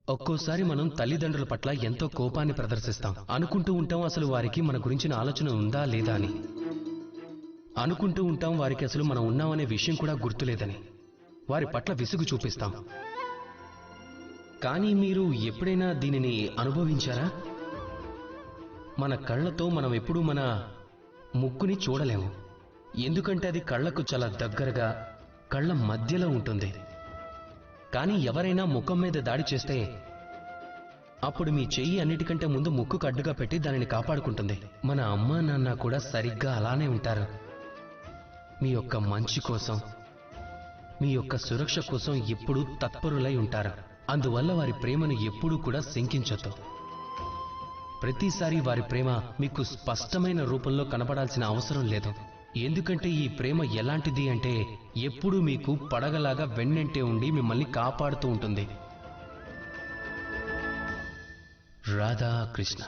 ఒక్కోసారి మనం తల్లిదండ్రుల పట్ల ఎంతో కోపాన్ని ప్రదర్శిస్తాం. అనుకుంటూ ఉంటాం అసలు వారికి మన గురించిన ఆలోచన ఉందా లేదా అని. అనుకుంటూ ఉంటాం వారికి అసలు మనం ఉన్నామనే విషయం కూడా గుర్తులేదని. వారి పట్ల విసుగు చూపిస్తాం. కానీ మీరు ఎప్పుడైనా దీనిని అనుభవించారా? మన కళ్ళతో మనం ఎప్పుడూ మన ముక్కుని చూడలేము. ఎందుకంటే అది కళ్లకు చాలా దగ్గరగా కళ్ల మధ్యలో ఉంటుంది. కానీ ఎవరైనా ముఖం మీద దాడి చేస్తే అప్పుడు మీ చెయ్యి అన్నిటికంటే ముందు ముక్కుకు అడ్డుగా పెట్టి దానిని కాపాడుకుంటుంది. మన అమ్మా నాన్న కూడా సరిగ్గా అలానే ఉంటారు. మీ యొక్క మంచి కోసం, మీ యొక్క సురక్ష కోసం ఎప్పుడూ తత్పరులై ఉంటారు. అందువల్ల వారి ప్రేమను ఎప్పుడూ కూడా శంకించొద్దు. ప్రతిసారి వారి ప్రేమ మీకు స్పష్టమైన రూపంలో కనపడాల్సిన అవసరం లేదు. ఎందుకంటే ఈ ప్రేమ ఎలాంటిది అంటే ఎప్పుడూ మీకు పడగలాగా వెన్నంటే ఉండి మిమ్మల్ని కాపాడుతూ ఉంటుంది. రాధా కృష్ణ.